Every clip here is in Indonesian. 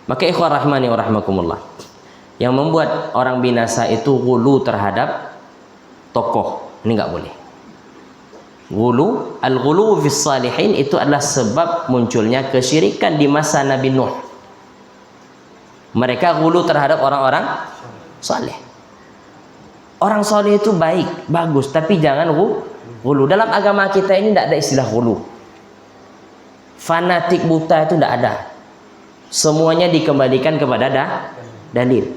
Maka ikhwan rahimani wa rahmakumullah, yang membuat orang binasa itu ghulu terhadap tokoh, ini nggak boleh. Ghulu, al-ghulu fis salihin itu adalah sebab munculnya kesyirikan di masa Nabi Nuh. Mereka ghulu terhadap orang-orang saleh. Orang saleh itu baik, bagus, tapi jangan ghulu. Dalam agama kita ini tidak ada istilah ghulu. Fanatik buta itu tidak ada. Semuanya dikembalikan kepada dalil.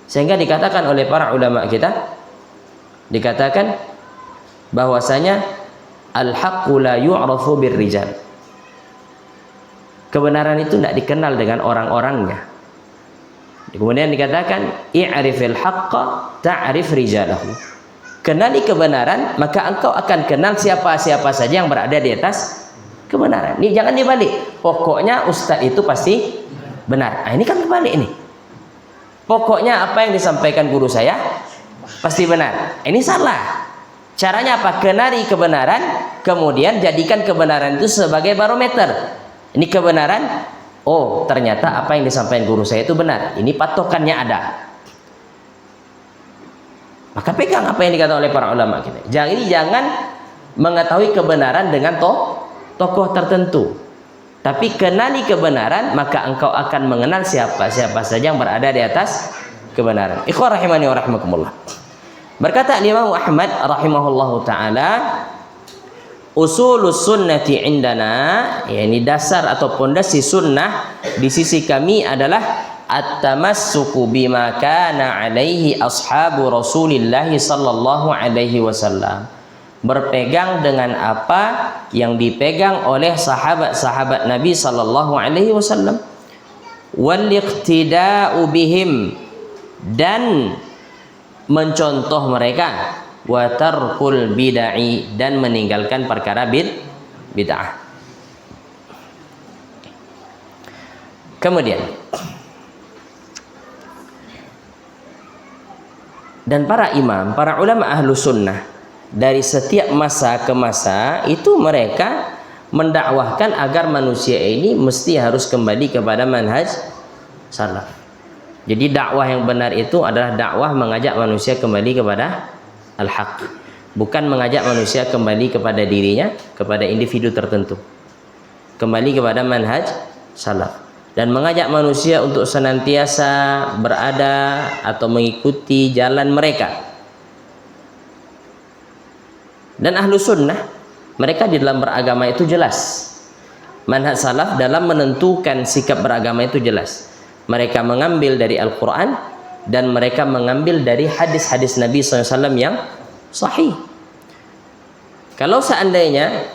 Sehingga dikatakan oleh para ulama kita, dikatakan bahwasanya al-haqqu la yu'rafu birrijal. Kebenaran itu tidak dikenal dengan orang-orangnya. Kemudian dikatakan i'rifil haqqa ta'rif rijalahu. Kenali kebenaran, maka engkau akan kenal siapa-siapa saja yang berada di atas kebenaran. Ini jangan dibalik. Pokoknya ustaz itu pasti benar. Nah, ini kan kebalik ini. Pokoknya apa yang disampaikan guru saya pasti benar. Ini salah. Caranya apa? Kenali kebenaran, kemudian jadikan kebenaran itu sebagai barometer. Ini kebenaran. Oh, ternyata apa yang disampaikan guru saya itu benar. Ini patokannya ada. Maka pegang apa yang dikatakan oleh para ulama kita. Jangan mengetahui kebenaran dengan tokoh tertentu. Tapi kenali kebenaran, maka engkau akan mengenal siapa saja yang berada di atas kebenaran. Ikhwan rahimani wa rahmakumullah. Berkata Imam Ahmad rahimahullahu taala, usulus sunnati indana, yakni dasar atau pondasi sunnah di sisi kami adalah at-tamassuku bima kana alaihi ashabu Rasulillah sallallahu alaihi wasallam. Berpegang dengan apa yang dipegang oleh sahabat-sahabat Nabi sallallahu alaihi wasallam. Wal iqtida'u bihim, dan mencontoh mereka. Wa tarkul bid'ah, dan meninggalkan perkara bid'ah. Kemudian, dan para imam, para ulama ahlu sunnah dari setiap masa ke masa itu mereka mendakwahkan agar manusia ini mesti harus kembali kepada manhaj salaf. Jadi dakwah yang benar itu adalah dakwah mengajak manusia kembali kepada al-haq, bukan mengajak manusia kembali kepada dirinya, kepada individu tertentu, kembali kepada manhaj salaf, dan mengajak manusia untuk senantiasa berada atau mengikuti jalan mereka. Dan ahlu sunnah, mereka di dalam beragama itu jelas. Manhaj salaf dalam menentukan sikap beragama itu jelas. Mereka mengambil dari Al-Quran, dan mereka mengambil dari hadis-hadis Nabi SAW yang sahih. Kalau seandainya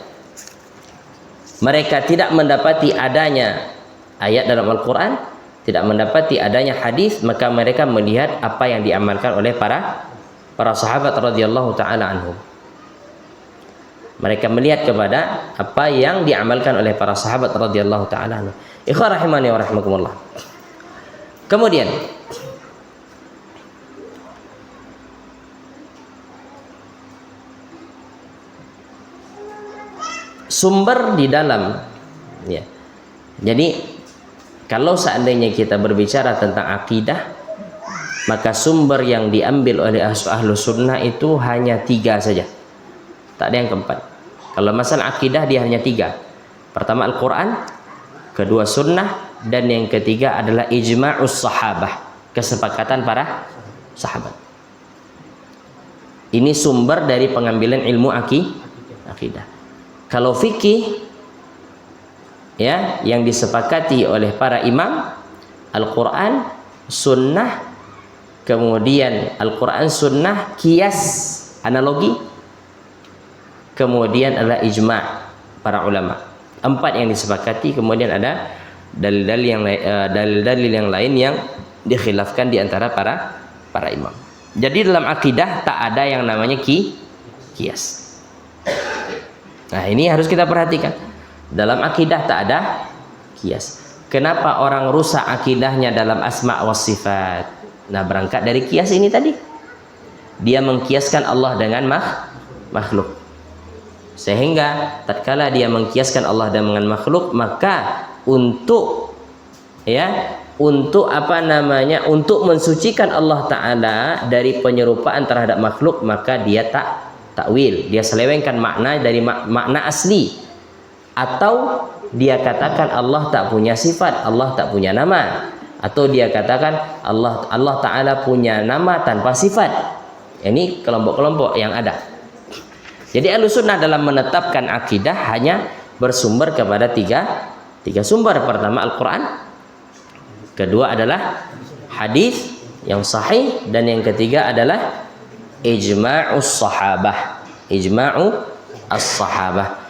mereka tidak mendapati adanya ayat dalam Al-Quran, tidak mendapati adanya hadis, maka mereka melihat apa yang diamalkan oleh para sahabat radhiyallahu taala anhum. Mereka melihat kepada apa yang diamalkan oleh para sahabat radhiyallahu taala anhum. Ikhwan rahimani wa rahimakumullah. Kemudian sumber di dalam, ya. Jadi kalau seandainya kita berbicara tentang akidah, maka sumber yang diambil oleh ahlu sunnah itu hanya 3 saja, tak ada yang keempat. Kalau masalah akidah dia hanya 3. Pertama Al-Quran, kedua sunnah, dan yang ketiga adalah ijma'us sahabah, kesepakatan para sahabat. Ini sumber dari pengambilan ilmu akidah. Kalau fikih, ya, yang disepakati oleh para imam, Al-Quran, sunnah, kemudian Al-Quran, sunnah, kias, analogi, kemudian adalah ijma' para ulama. 4 yang disepakati, kemudian ada dalil-dalil yang lain yang dikhilafkan di antara para imam. Jadi dalam akidah tak ada yang namanya kias. Nah, ini harus kita perhatikan. Dalam akidah tak ada kias. Kenapa orang rusak akidahnya dalam asma wa sifat? Nah, berangkat dari kias ini tadi. Dia mengkiaskan Allah dengan makhluk. Sehingga tatkala dia mengkiaskan Allah dengan makhluk, maka untuk, ya, untuk apa namanya, untuk mensucikan Allah Ta'ala dari penyerupaan terhadap makhluk, maka dia takwil, dia selewengkan makna dari makna asli, atau dia katakan Allah tak punya sifat, Allah tak punya nama, atau dia katakan Allah Ta'ala punya nama tanpa sifat. Ini kelompok-kelompok yang ada. Jadi Ahlussunnah dalam menetapkan akidah hanya bersumber kepada tiga sumber. Pertama Al-Quran, kedua adalah hadis yang sahih, dan yang ketiga adalah ijma'us sahabah, ijma'u as-sahabah.